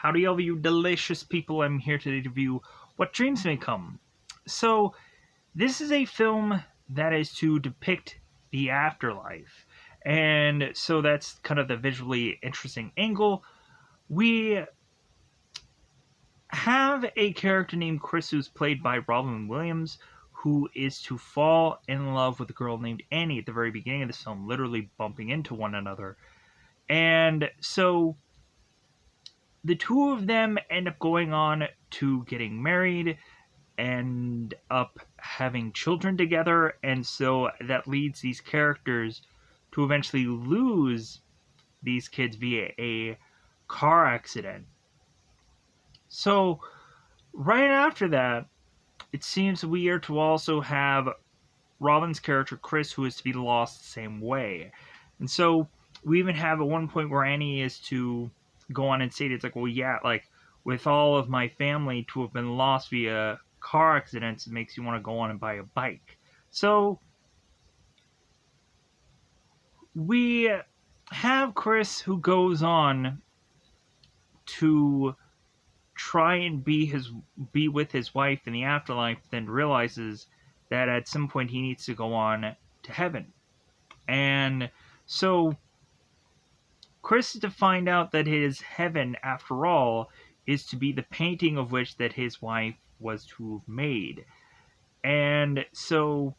Howdy, all of you delicious people. I'm here today to review What Dreams May Come. So, this is a film that is to depict the afterlife. And so that's kind of the visually interesting angle. We have a character named Chris who's played by Robin Williams, who is to fall in love with a girl named Annie at the very beginning of this film, literally bumping into one another. And so the two of them end up going on to getting married, end up having children together, and so that leads these characters to eventually lose these kids via a car accident. So, right after that, it seems we are to also have Robin's character Chris, who is to be lost the same way. And so we even have at one point where Annie is to go on and say it's like, well, yeah, like with all of my family to have been lost via car accidents, it makes you want to go on and buy a bike. So we have Chris who goes on to try and be with his wife in the afterlife, then realizes that at some point he needs to go on to heaven. And so Chris is to find out that his heaven, after all, is to be the painting of which that his wife was to have made. And so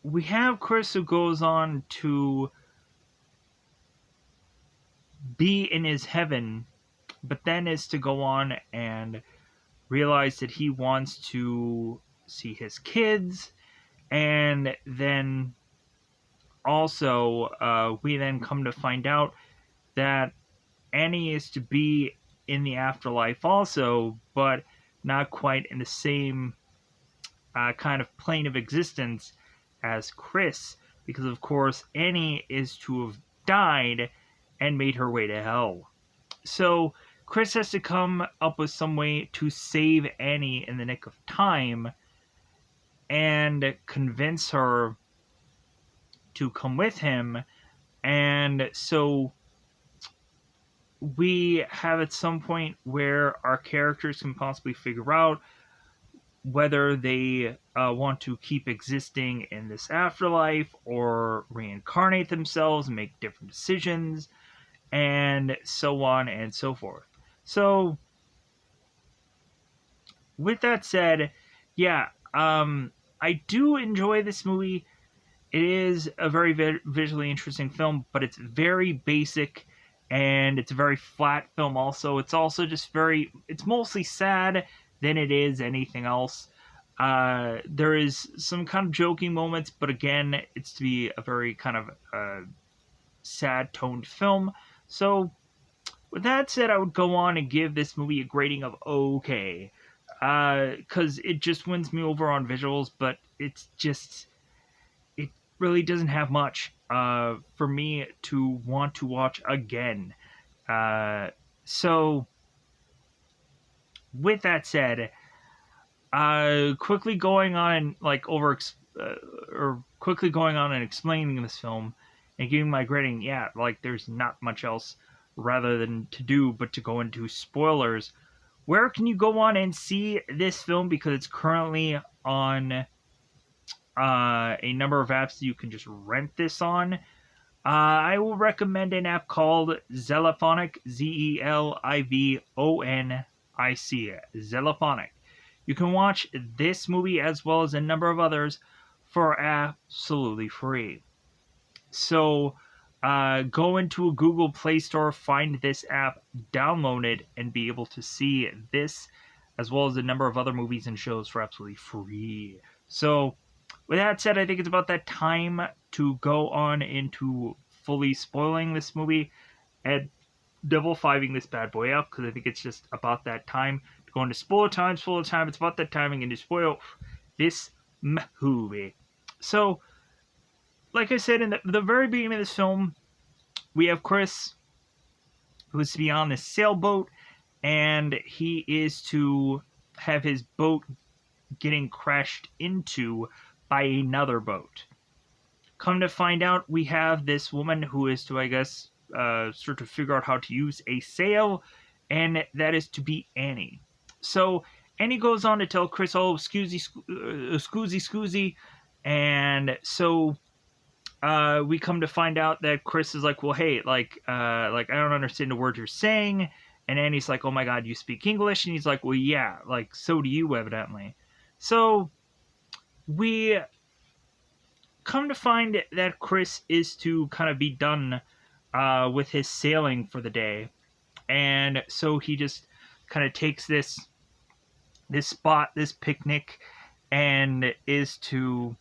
we have Chris who goes on to be in his heaven, but then is to go on and realize that he wants to see his kids, and then also we then come to find out that Annie is to be in the afterlife also, but not quite in the same kind of plane of existence as Chris, because of course Annie is to have died and made her way to hell. So Chris has to come up with some way to save Annie in the nick of time and convince her to come with him. And so we have at some point where our characters can possibly figure out whether they want to keep existing in this afterlife or reincarnate themselves and make different decisions, and so on and so forth. So, with that said, yeah, I do enjoy this movie. It is a very visually interesting film, but it's very basic and it's a very flat film also. It's also just it's mostly sad than it is anything else. There is some kind of joking moments, but again, it's to be a very kind of sad toned film. So, with that said, I would go on and give this movie a grading of okay. Because it just wins me over on visuals, but it's just, it really doesn't have much for me to want to watch again. So, with that said, quickly going on and or quickly going on and explaining this film and giving my grading, yeah, like there's not much else rather than to do but to go into spoilers. Where can you go on and see this film? Because it's currently on a number of apps that you can just rent this on. I will recommend an app called Zelifonic, Zelivonic, Zelifonic. You can watch this movie as well as a number of others for absolutely free. So go into a Google Play Store, find this app, download it, and be able to see this as well as a number of other movies and shows for absolutely free. So, with that said, I think it's about that time to go on into fully spoiling this movie and double fiving this bad boy up, because I think it's just about that time to go into spoiler time. It's about that time I'm going to spoil this movie. So, like I said in the very beginning of this film, we have Chris, who is to be on this sailboat, and he is to have his boat getting crashed into by another boat. Come to find out, we have this woman who is to, I guess, start to figure out how to use a sail, and that is to be Annie. So Annie goes on to tell Chris, "Oh, scoozy," and so we come to find out that Chris is like, "Well, hey, like I don't understand the words you're saying." And Annie's like, "Oh my God, you speak English?" And he's like, "Well, yeah, like so do you, evidently." So we come to find that Chris is to kind of be done with his sailing for the day, and so he just kind of takes this picnic, and is to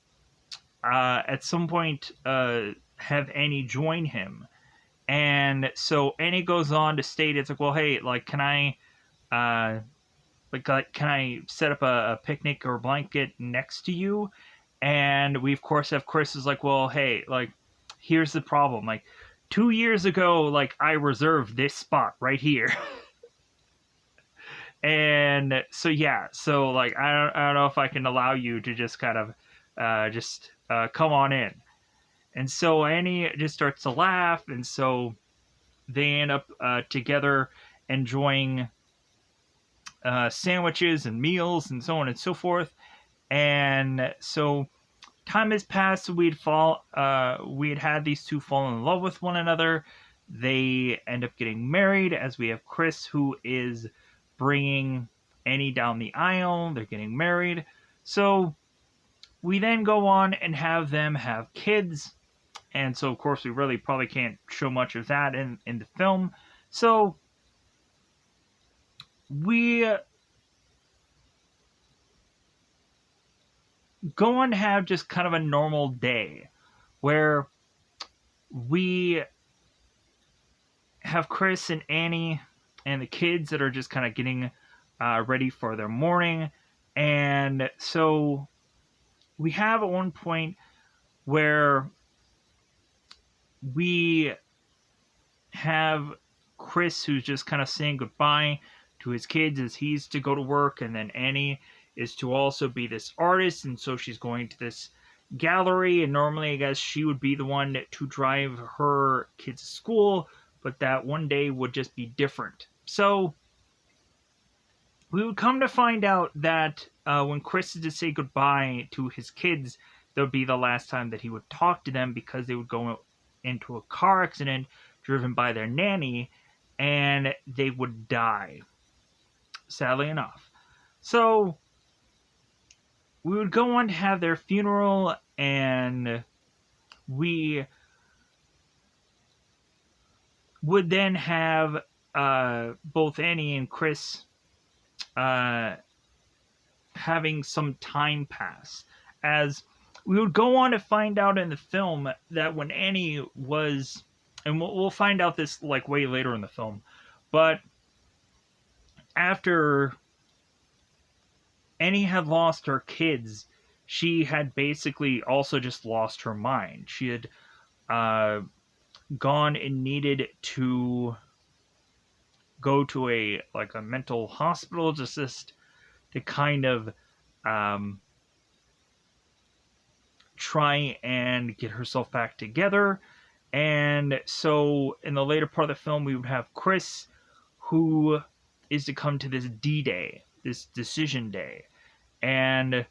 at some point have Annie join him. And so Annie goes on to state, it's like, well, hey, like, uh, can I set up a picnic or a blanket next to you? And we of course have Chris is like, well, hey, like, here's the problem. Like, 2 years ago, like, I reserved this spot right here. And so yeah, so like I don't know if I can allow you to just kind of just come on in. And so Annie just starts to laugh, and so they end up together enjoying sandwiches and meals and so on and so forth. And so time has passed. We had had these two fall in love with one another. They end up getting married, as we have Chris, who is bringing Annie down the aisle. They're getting married. So we then go on and have them have kids. And so, of course, we really probably can't show much of that in the film. So we go on to have just kind of a normal day where we have Chris and Annie and the kids that are just kind of getting ready for their morning. And so we have at one point where we have Chris who's just kind of saying goodbye to his kids as he's to go to work, and then Annie is to also be this artist, and so she's going to this gallery, and normally I guess she would be the one to drive her kids to school, but that one day would just be different. So we would come to find out that when Chris is to say goodbye to his kids, that would be the last time that he would talk to them, because they would go into a car accident driven by their nanny, and they would die, sadly enough. So we would go on to have their funeral, and we would then have both Annie and Chris having some time pass, as we would go on to find out in the film that when Annie was, and we'll find out this like way later in the film, but after Annie had lost her kids, she had basically also just lost her mind. She had gone and needed to go to a mental hospital just to kind of try and get herself back together. And so in the later part of the film, we would have Chris, who is to come to this D-Day, this decision day. And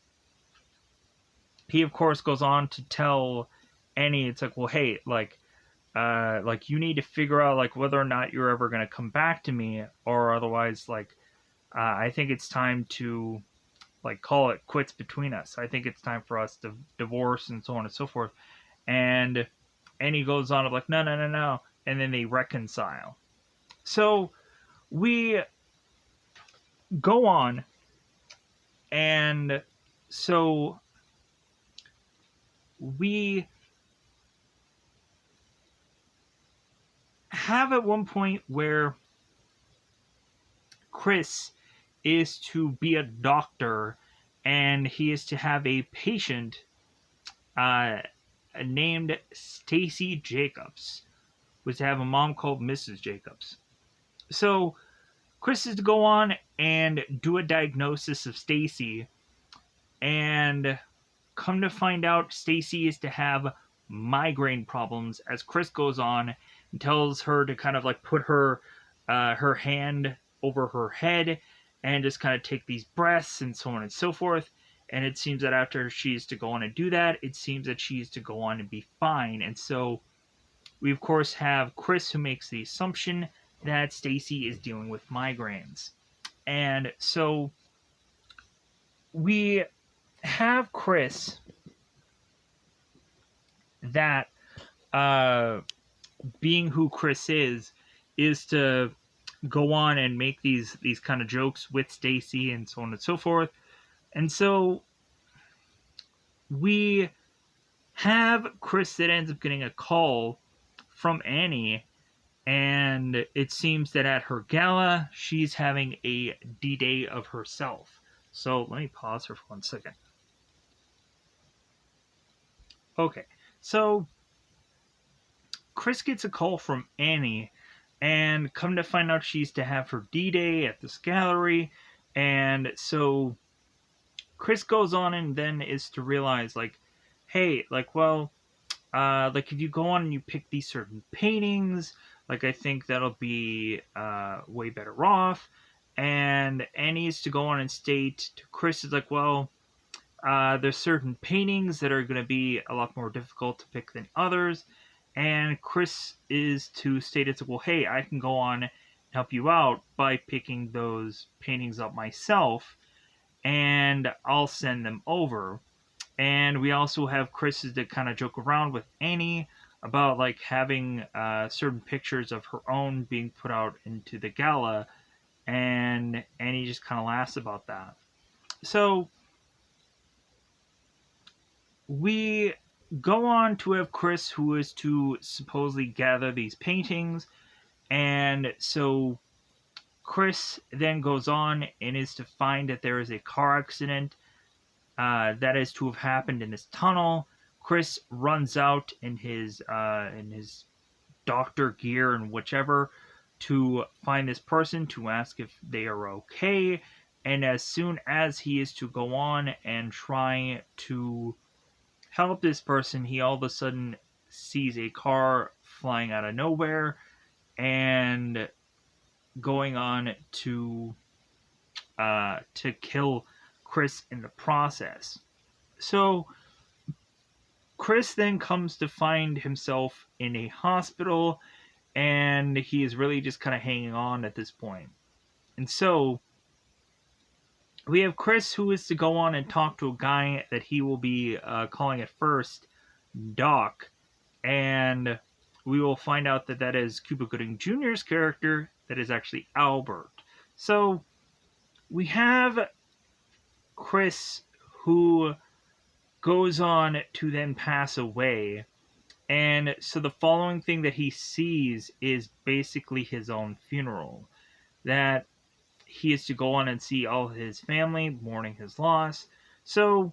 he, of course, goes on to tell Annie, it's like, well, hey, like you need to figure out like whether or not you're ever going to come back to me, or otherwise, like, I think it's time to like call it quits between us. I think it's time for us to divorce and so on and so forth. And Annie goes on of like, no, and then they reconcile. So we go on, and so we have at one point where Chris is to be a doctor, and he is to have a patient named Stacy Jacobs, was to have a mom called Mrs. Jacobs. So Chris is to go on and do a diagnosis of Stacy, and come to find out Stacy is to have migraine problems, as Chris goes on and tells her to kind of like put her hand over her head and just kind of take these breaths and so on and so forth. And it seems that after she's to go on and do that, it seems that she's to go on and be fine. And so we of course have Chris, who makes the assumption that Stacy is dealing with migraines. And so we have Chris that being who Chris is to go on and make these kind of jokes with Stacy and so on and so forth. And so we have Chris that ends up getting a call from Annie, and it seems that at her gala she's having a D-Day of herself. So let me pause her for 1 second. Okay, so Chris gets a call from Annie, and come to find out she's to have her D-Day at this gallery. And so Chris goes on and then is to realize, like, hey, like, well, like if you go on and you pick these certain paintings, like I think that'll be way better off. And Annie's to go on and state to Chris, is like, well, there's certain paintings that are going to be a lot more difficult to pick than others. And Chris is to state, it's like, well, hey, I can go on and help you out by picking those paintings up myself, and I'll send them over. And we also have Chris to kind of joke around with Annie about like having certain pictures of her own being put out into the gala, and Annie just kind of laughs about that. So we go on to have Chris, who is to supposedly gather these paintings. And so Chris then goes on and is to find that there is a car accident that is to have happened in this tunnel. Chris runs out in his doctor gear and whichever to find this person to ask if they are okay. And as soon as he is to go on and try to help this person, he all of a sudden sees a car flying out of nowhere and going on to kill Chris in the process. So Chris then comes to find himself in a hospital, and he is really just kind of hanging on at this point. And so we have Chris, who is to go on and talk to a guy that he will be calling at first Doc, and we will find out that that is Cuba Gooding Jr.'s character, that is actually Albert. So we have Chris, who goes on to then pass away, and so the following thing that he sees is basically his own funeral, that he is to go on and see all his family mourning his loss. So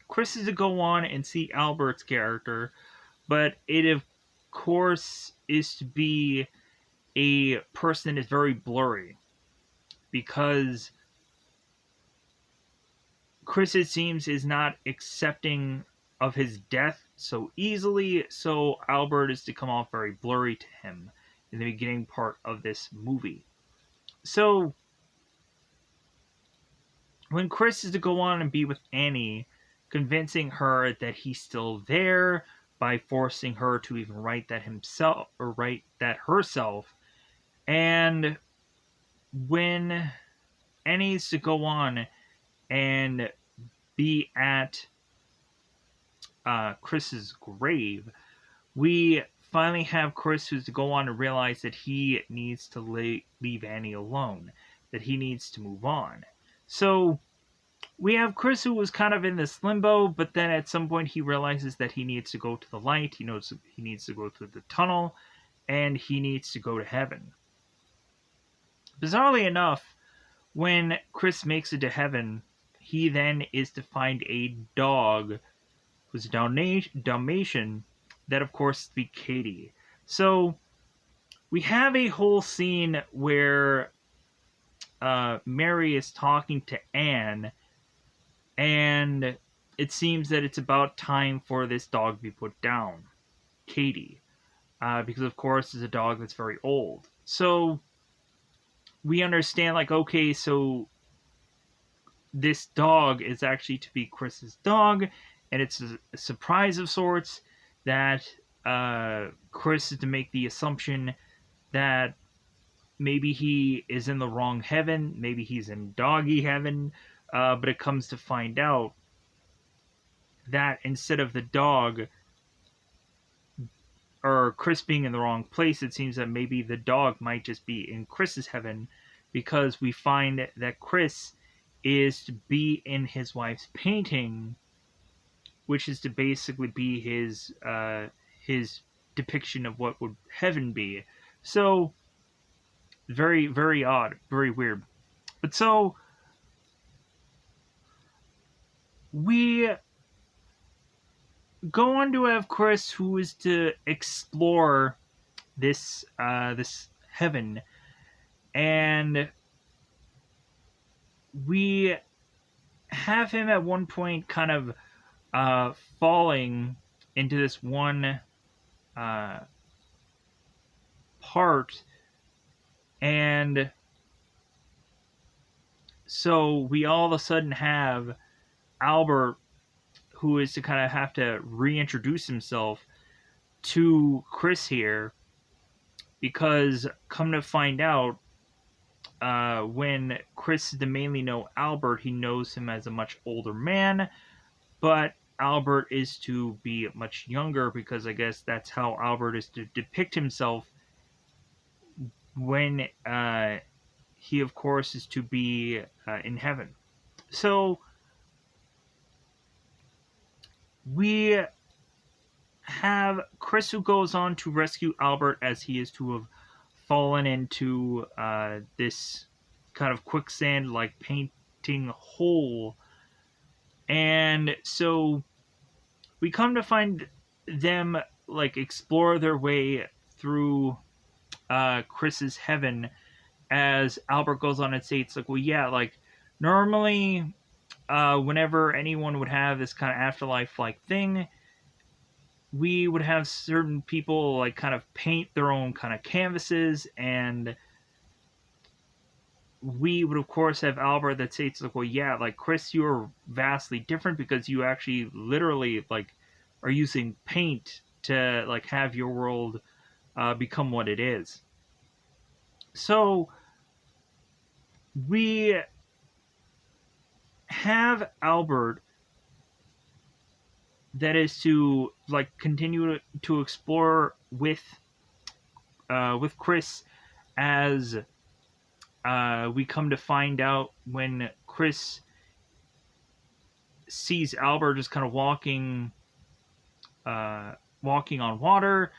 Chris is to go on and see Albert's character, but it of course is to be a person that is very blurry, because Chris, it seems, is not accepting of his death so easily, so Albert is to come off very blurry to him in the beginning part of this movie. So when Chris is to go on and be with Annie, convincing her that he's still there by forcing her to even write that himself, or write that herself, and when Annie's to go on and be at Chris's grave, we finally have Chris, who's to go on to realize that he needs to leave Annie alone, that he needs to move on. So we have Chris, who was kind of in this limbo, but then at some point he realizes that he needs to go to the light, he knows he needs to go through the tunnel, and he needs to go to heaven. Bizarrely enough, when Chris makes it to heaven, he then is to find a dog who's a Dalmatian, that of course be Katie. So we have a whole scene where Mary is talking to Anne, and it seems that it's about time for this dog to be put down, Katie. because of course it's a dog that's very old. So we understand, like, okay, so this dog is actually to be Chris's dog, and it's a surprise of sorts that Chris is to make the assumption that maybe he is in the wrong heaven, maybe he's in doggy heaven, but it comes to find out that instead of the dog or Chris being in the wrong place, it seems that maybe the dog might just be in Chris's heaven, because we find that Chris is to be in his wife's painting, which is to basically be his depiction of what would heaven be. So very, very odd, very weird. But so we go on to have Chris, who is to explore this heaven, and we have him at one point kind of falling into this one uh, part, and so we all of a sudden have Albert, who is to kind of have to reintroduce himself to Chris here, because come to find out, when Chris is to mainly know Albert, he knows him as a much older man, but Albert is to be much younger, because I guess that's how Albert is to depict himself when he, of course, is to be in heaven. So we have Chris, who goes on to rescue Albert, as he is to have fallen into this kind of quicksand like painting hole. And so we come to find them like explore their way through Chris's heaven, as Albert goes on and states, like, well, yeah, like normally whenever anyone would have this kind of afterlife like thing, we would have certain people like kind of paint their own kind of canvases, and we would of course have Albert that states, like, well, yeah, like Chris, you're vastly different, because you actually literally like are using paint to like have your world become what it is. So we have Albert that is to like continue to explore with Chris, as we come to find out when Chris sees Albert just kind of walking on water,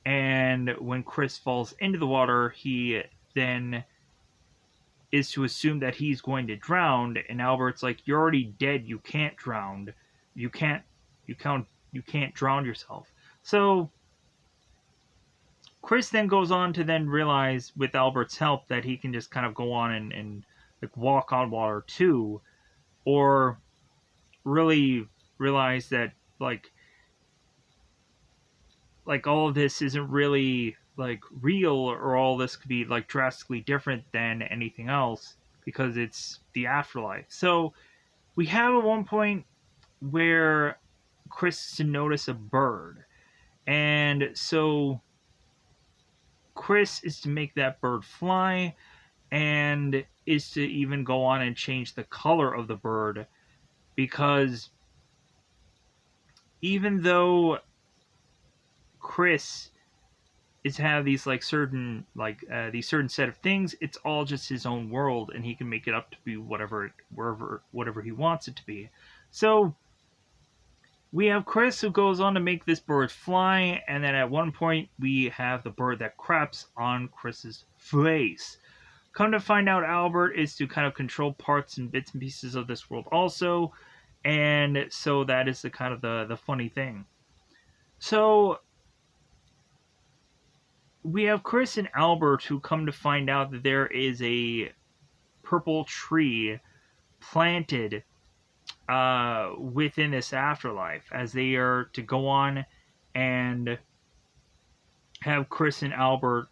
and when Chris falls into the water, he then is to assume that he's going to drown, and Albert's like, "You're already dead. You can't drown. You can't. You can't drown yourself." So Chris then goes on to then realize, with Albert's help, that he can just kind of go on and like walk on water too, or really realize that like all of this isn't really like real, or all this could be like drastically different than anything else, because it's the afterlife. So we have at one point where Chris to notice a bird, and so Chris is to make that bird fly, and is to even go on and change the color of the bird, because even though Chris is to have these like certain these certain set of things, it's all just his own world, and he can make it up to be whatever he wants it to be. So we have Chris, who goes on to make this bird fly, and then at one point we have the bird that craps on Chris's face. Come to find out, Albert is to kind of control parts and bits and pieces of this world also, and so that is the kind of the funny thing. So we have Chris and Albert, who come to find out that there is a purple tree planted within this afterlife, as they are to go on and have Chris and Albert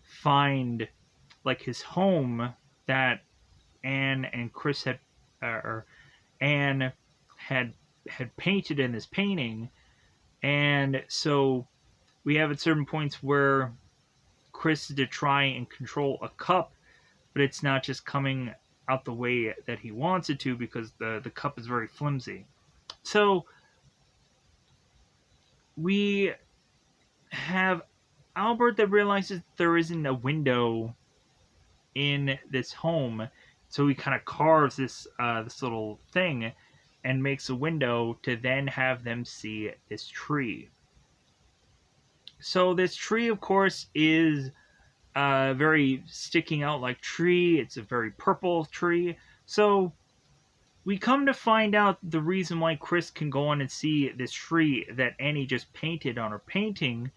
find like his home that Anne and Chris had, or Anne had painted in this painting, and so we have at certain points where Chris is to try and control a cup, but it's not just coming out the way that he wants it to because the cup is very flimsy. So we have Albert that realizes there isn't a window in this home, so he kind of carves this little thing and makes a window to then have them see this tree. So this tree, of course, is very sticking out like tree. It's a very purple tree. So we come to find out the reason why Chris can go on and see this tree that Annie just painted on her painting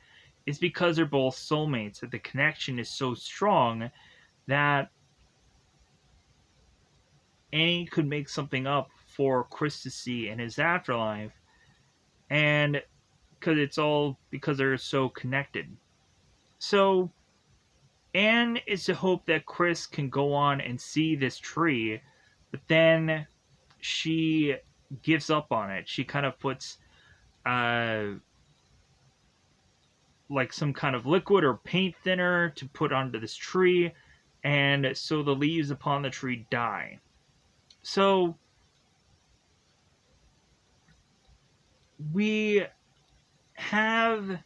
is because they're both soulmates. That the connection is so strong that Annie could make something up for Chris to see in his afterlife, and because it's all because they're so connected. So Anne is to hope that Chris can go on and see this tree, but then she gives up on it. She kind of puts like some kind of liquid or paint thinner to put onto this tree, and so the leaves upon the tree die. So we have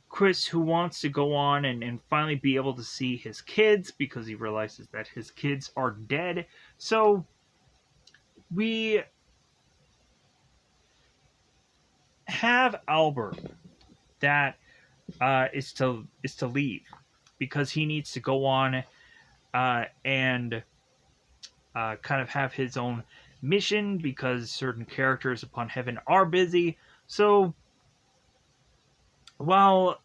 Chris who wants to go on and finally be able to see his kids because he realizes that his kids are dead. So we have Albert that is to leave because he needs to go on and kind of have his own mission because certain characters upon heaven are busy. So while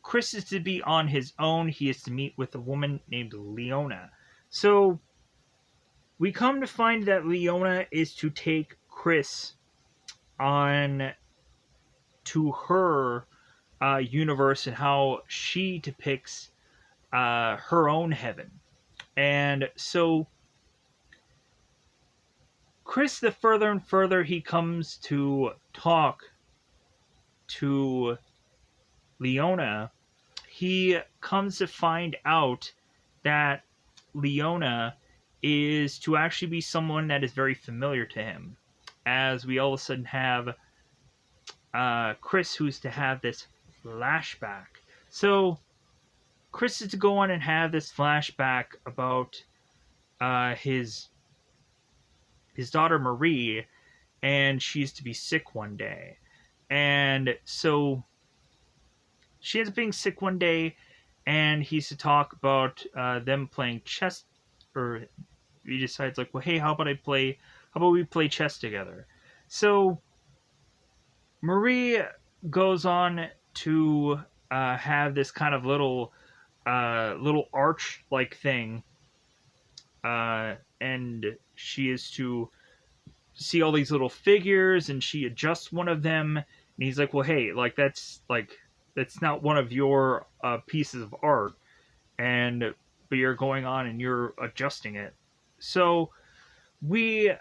Chris is to be on his own, he is to meet with a woman named Leona. So we come to find that Leona is to take Chris on to her universe and how she depicts her own heaven. And so Chris, the further and further he comes to talk to Leona, he comes to find out that Leona is to actually be someone that is very familiar to him. As we all of a sudden have Chris, who's to have this flashback. So Chris is to go on and have this flashback about his daughter Marie, and she's to be sick one day. And so she ends up being sick one day, and he's to talk about them playing chess, or he decides like, well, hey, how about we play chess together? So Marie goes on to have this kind of little arch like thing, and she is to see all these little figures, and she adjusts one of them, and he's like, well, hey, like that's not one of your pieces of art, and but you're going on and you're adjusting it. So we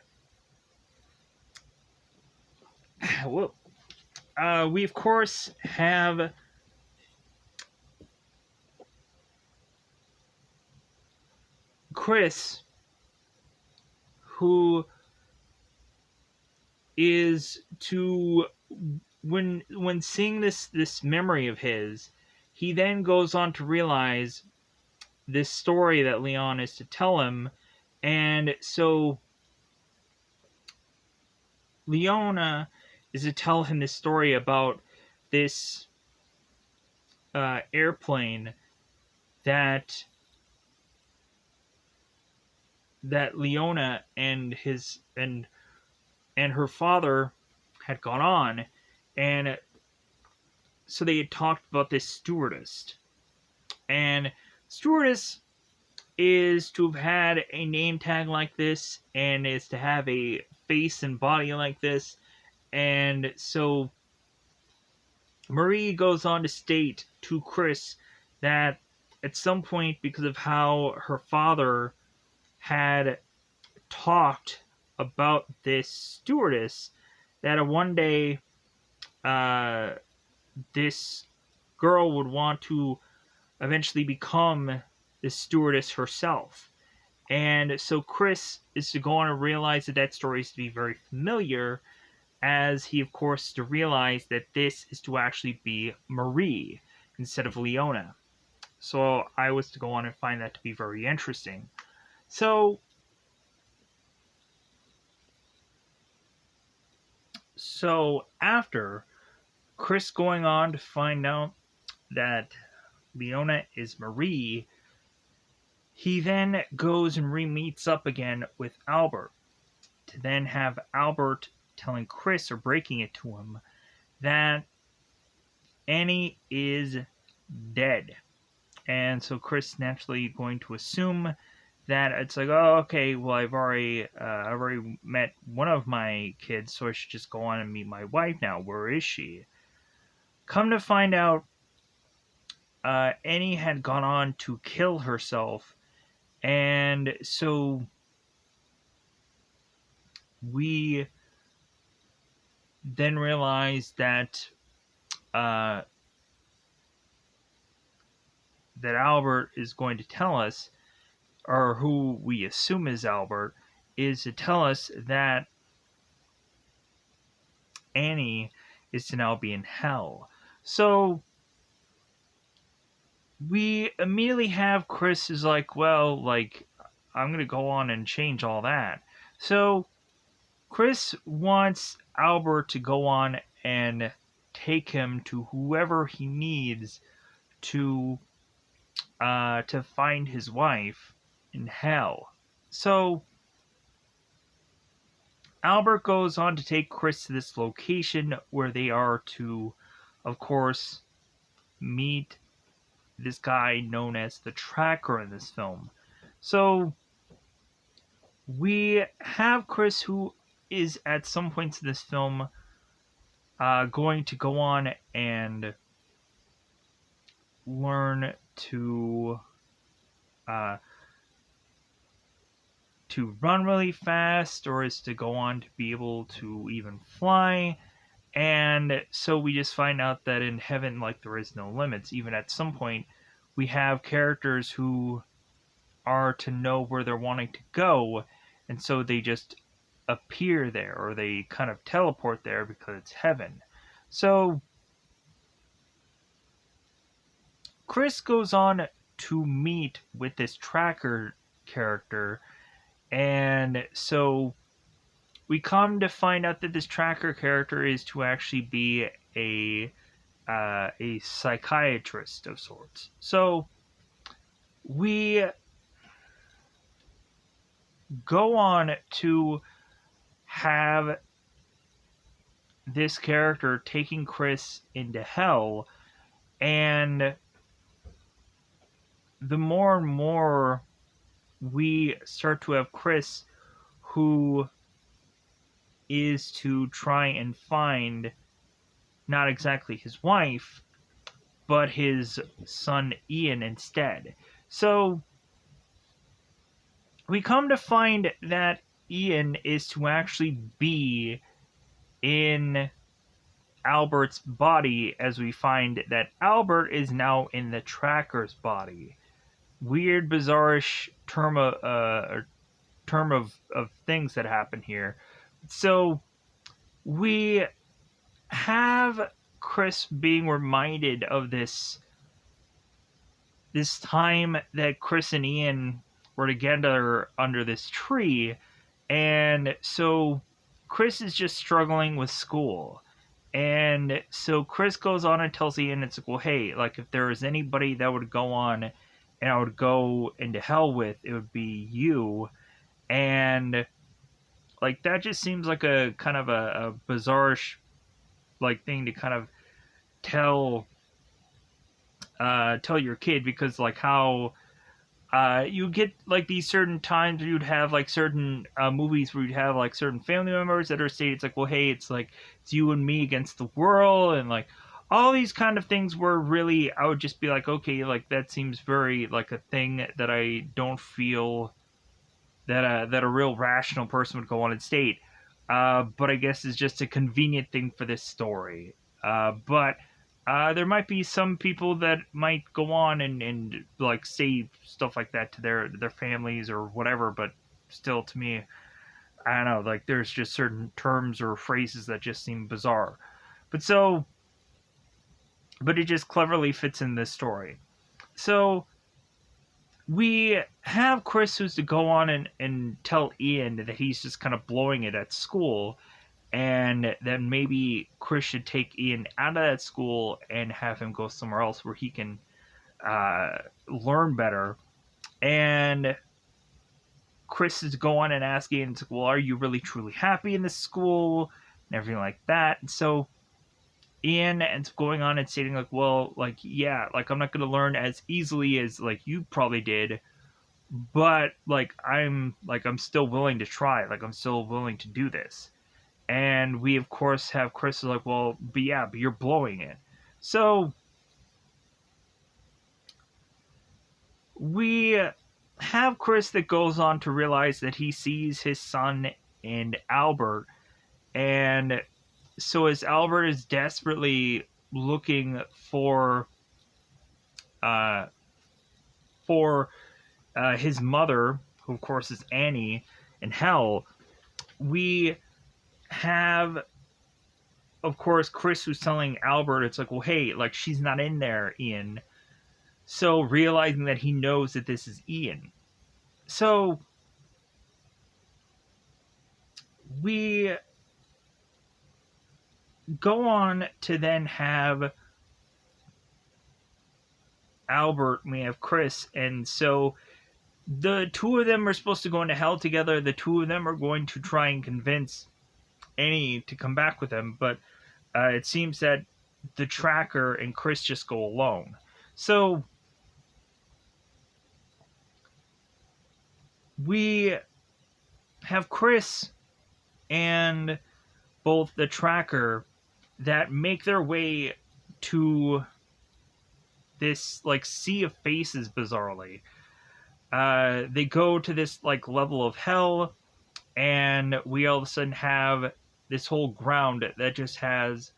we of course have Chris, who is to when seeing this memory of his, he then goes on to realize this story that Leon is to tell him, and so Leona is to tell him this story about this airplane that Leona and her father had gone on, and so they had talked about this stewardess, and stewardess is to have had a name tag like this and is to have a face and body like this, and so Marie goes on to state to Chris that at some point, because of how her father had talked about this stewardess, that one day uh, this girl would want to eventually become the stewardess herself. And so Chris is to go on and realize that that story is to be very familiar, as he, of course, is to realize that this is to actually be Marie instead of Leona. So I was to go on and find that to be very interesting. So after Chris going on to find out that Leona is Marie, he then goes and re-meets up again with Albert, to then have Albert telling Chris, or breaking it to him, that Annie is dead. And so Chris naturally going to assume that it's like, oh, okay, well, I've already met one of my kids, so I should just go on and meet my wife now. Where is she? Come to find out, Annie had gone on to kill herself, and so we then realize that that Albert is going to tell us, or who we assume is Albert, is to tell us that Annie is to now be in hell. So we immediately have Chris is like, well, like, I'm going to go on and change all that. So Chris wants Albert to go on and take him to whoever he needs to find his wife in hell. So Albert goes on to take Chris to this location where they are to, of course, meet this guy known as the Tracker in this film. So we have Chris, who is at some points in this film going to go on and learn to run really fast, or is to go on to be able to even fly. And so we just find out that in heaven, like, there is no limits. Even at some point, we have characters who are to know where they're wanting to go, and so they just appear there, or they kind of teleport there because it's heaven. So Chris goes on to meet with this Tracker character, and so we come to find out that this Tracker character is to actually be a psychiatrist of sorts. So we go on to have this character taking Chris into hell, and the more and more we start to have Chris, who is to try and find not exactly his wife, but his son Ian instead. So we come to find that Ian is to actually be in Albert's body, as we find that Albert is now in the Tracker's body. Weird, bizarrish term of things that happen here. So we have Chris being reminded of this time that Chris and Ian were together under this tree, and so Chris is just struggling with school. And so Chris goes on and tells Ian, it's like, well, hey, like, if there was anybody that would go on and I would go into hell with, it would be you. And like, that just seems like a kind of a bizarre like thing to kind of tell your kid, because like how you get like these certain times where you'd have like certain movies where you'd have like certain family members that are stated, it's like, well, hey, it's like, it's you and me against the world, and like, all these kind of things were really, I would just be like, okay, like that seems very like a thing that I don't feel that a real rational person would go on and state. But I guess it's just a convenient thing for this story. But there might be some people that might go on and like say stuff like that to their families or whatever. But still, to me, I don't know. Like there's just certain terms or phrases that just seem bizarre. But so, but it just cleverly fits in this story. So we have Chris who's to go on and tell Ian that he's just kind of blowing it at school, and then maybe Chris should take Ian out of that school and have him go somewhere else where he can learn better. And Chris is to go on and ask Ian, well, are you really truly happy in this school? And everything like that. And so Ian ends up going on and stating, like, well, like, yeah, like, I'm not going to learn as easily as, like, you probably did, but I'm still willing to try, like I'm still willing to do this. And we of course have Chris like, well, but yeah, but you're blowing it. So we have Chris that goes on to realize that he sees his son in Albert, and so as Albert is desperately looking uh for his mother, who of course is Annie, in hell, we have, of course, Chris who's telling Albert, it's like, well, hey, like, she's not in there, Ian. So realizing that he knows that this is Ian. So we go on to then have Albert, we have Chris, and so the two of them are supposed to go into hell together. The two of them are going to try and convince Annie to come back with them, but it seems that the tracker and Chris just go alone. So we have Chris and both the tracker that make their way to this like sea of faces, bizarrely. They go to this like level of hell, and we all of a sudden have this whole ground that just has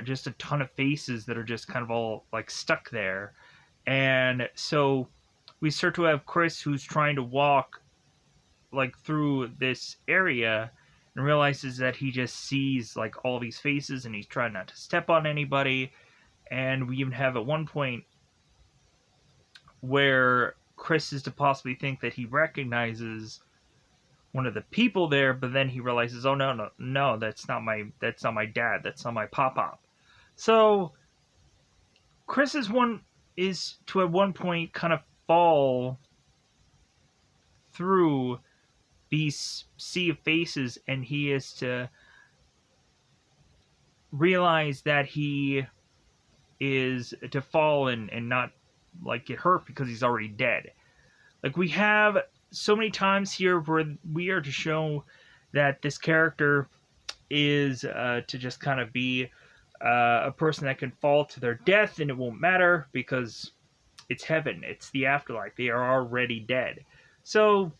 just a ton of faces that are just kind of all like stuck there. And so we start to have Chris who's trying to walk like through this area and realizes that he just sees like all these faces and he's trying not to step on anybody. And we even have at one point where Chris is to possibly think that he recognizes one of the people there, but then he realizes, oh no, that's not my dad, that's not my pop. So Chris is to at one point kind of fall through these sea of faces, and he is to realize that he is to fall and not like get hurt because he's already dead. Like we have so many times here where we are to show that this character is to just kind of be a person that can fall to their death and it won't matter because it's heaven, it's the afterlife, they are already dead. So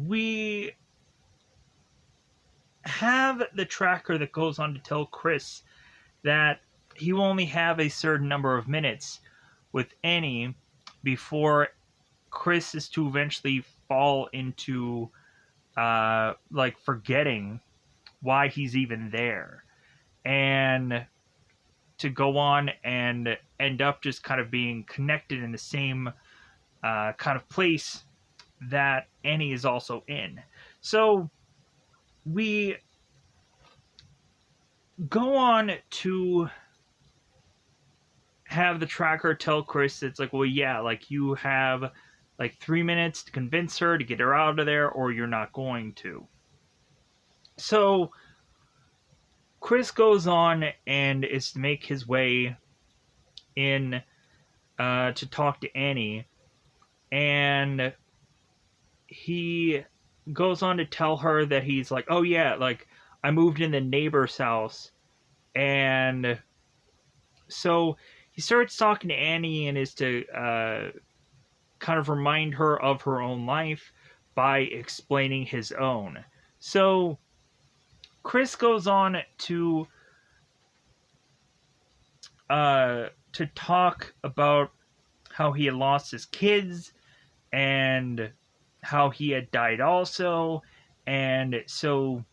we have the tracker that goes on to tell Chris that he will only have a certain number of minutes with Annie before Chris is to eventually fall into like forgetting why he's even there, and to go on and end up just kind of being connected in the same kind of place that Annie is also in. So we go on to have the tracker tell Chris, it's like, well, yeah, like you have like 3 minutes to convince her to get her out of there, or you're not going to. So Chris goes on and is to make his way in to talk to Annie, and he goes on to tell her that he's like, oh yeah, like I moved in the neighbor's house, and so he starts talking to Annie and is to kind of remind her of her own life by explaining his own. So Chris goes on to talk about how he had lost his kids and how he had died also, and so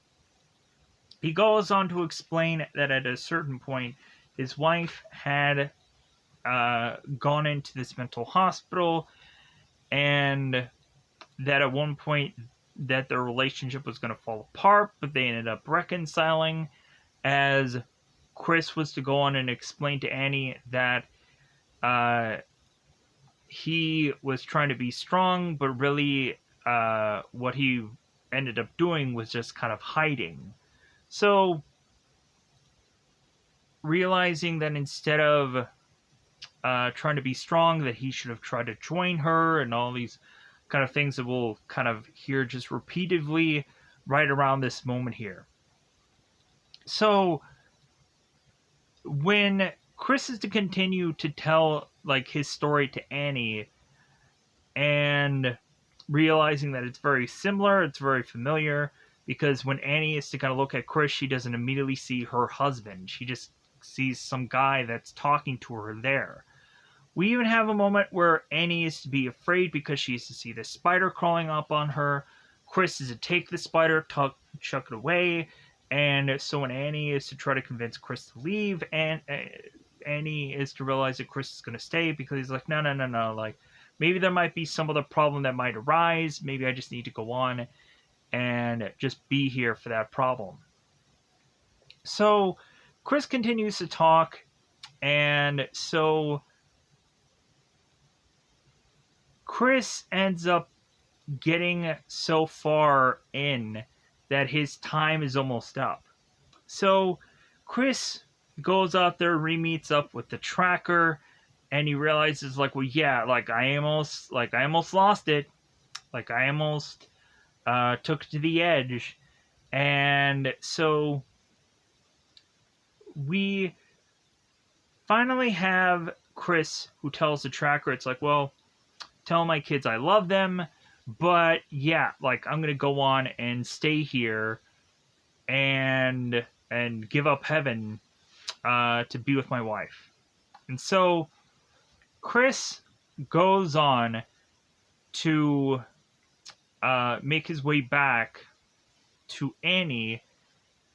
he goes on to explain that at a certain point his wife had gone into this mental hospital, and that at one point that their relationship was going to fall apart, but they ended up reconciling, as Chris was to go on and explain to Annie that he was trying to be strong, but really what he ended up doing was just kind of hiding. So, realizing that instead of trying to be strong, that he should have tried to join her, and all these kind of things that we'll kind of hear just repeatedly right around this moment here. So, when Chris is to continue to tell like his story to Annie, and realizing that it's very similar, it's very familiar, because when Annie is to kind of look at Chris, she doesn't immediately see her husband. She just sees some guy that's talking to her there. We even have a moment where Annie is to be afraid because she is to see the spider crawling up on her. Chris is to take the spider, chuck it away, and so when Annie is to try to convince Chris to leave, and Annie is to realize that Chris is going to stay because he's like, no, like maybe there might be some other problem that might arise. Maybe I just need to go on and just be here for that problem. So Chris continues to talk, and so Chris ends up getting so far in that his time is almost up. So Chris goes out there, re-meets up with the tracker, and he realizes like, well, yeah, like I almost lost it. Like I almost took it to the edge. And so we finally have Chris who tells the tracker, it's like, well, tell my kids I love them, but yeah, like I'm gonna go on and stay here and give up heaven to be with my wife. And so Chris goes on to make his way back to Annie,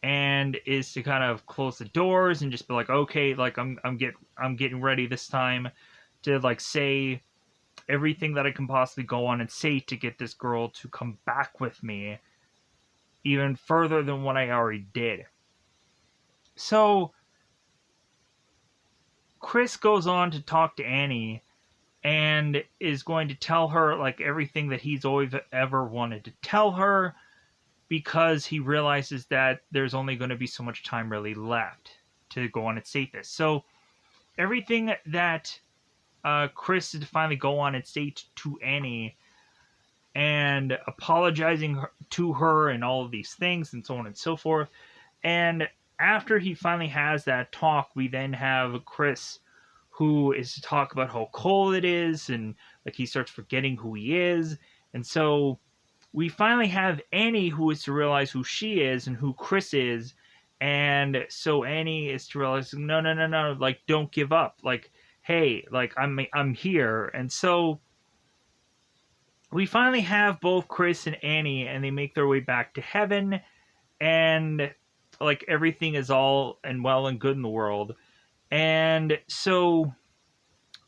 and is to kind of close the doors and just be like, okay, like I'm getting ready this time to like say everything that I can possibly go on and say to get this girl to come back with me even further than what I already did. So Chris goes on to talk to Annie and is going to tell her like everything that he's always ever wanted to tell her, because he realizes that there's only going to be so much time really left to go on and state this. So everything that Chris is to finally go on and state to Annie, and apologizing to her and all of these things and so on and so forth. And after he finally has that talk, we then have Chris who is to talk about how cold it is, and like he starts forgetting who he is. And so we finally have Annie who is to realize who she is and who Chris is. And so Annie is to realize, no, like don't give up. Like, hey, like I'm here. And so we finally have both Chris and Annie, and they make their way back to heaven, and like everything is all and well and good in the world. And so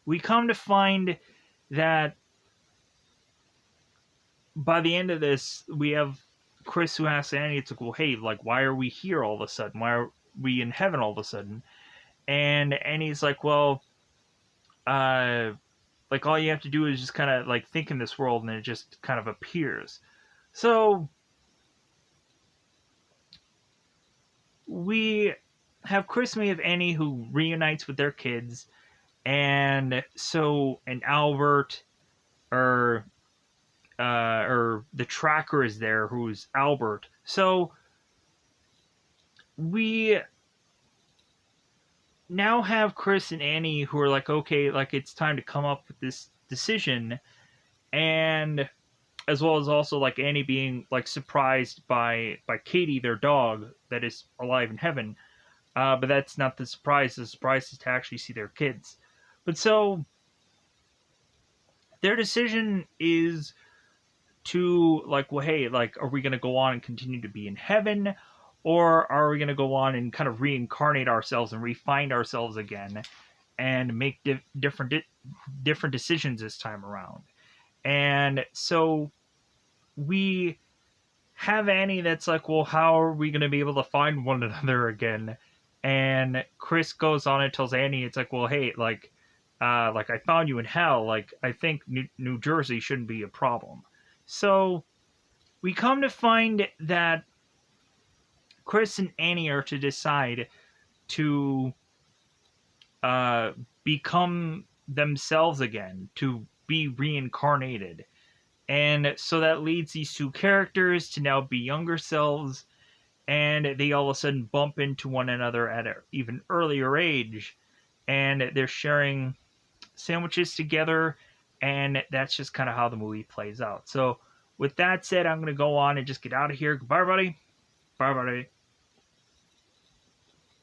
we come to find that by the end of this, we have Chris who asks Annie, it's like, well, hey, like, why are we here all of a sudden? Why are we in heaven all of a sudden? And Annie's like, well, like all you have to do is just kind of like think in this world, and it just kind of appears. So we have Chris and we have Annie who reunites with their kids, and Albert or the tracker is there, who's Albert. So we now have Chris and Annie who are like, okay, like it's time to come up with this decision, and as well as also like Annie being like surprised by Katie, their dog that is alive in heaven. But that's not the surprise. The surprise is to actually see their kids. But so their decision is to like, well, hey, like, are we going to go on and continue to be in heaven, or are we going to go on and kind of reincarnate ourselves and refine ourselves again and make different decisions this time around? And so we have Annie that's like, well, how are we going to be able to find one another again? And Chris goes on and tells Annie, it's like, well, hey, like I found you in hell. Like I think New Jersey shouldn't be a problem. So we come to find that Chris and Annie are to decide to uh, become themselves again, to be reincarnated. And so that leads these two characters to now be younger selves, and they all of a sudden bump into one another at an even earlier age, and they're sharing sandwiches together, and that's just kind of how the movie plays out. So, with that said, I'm going to go on and just get out of here. Goodbye, everybody. Bye, everybody.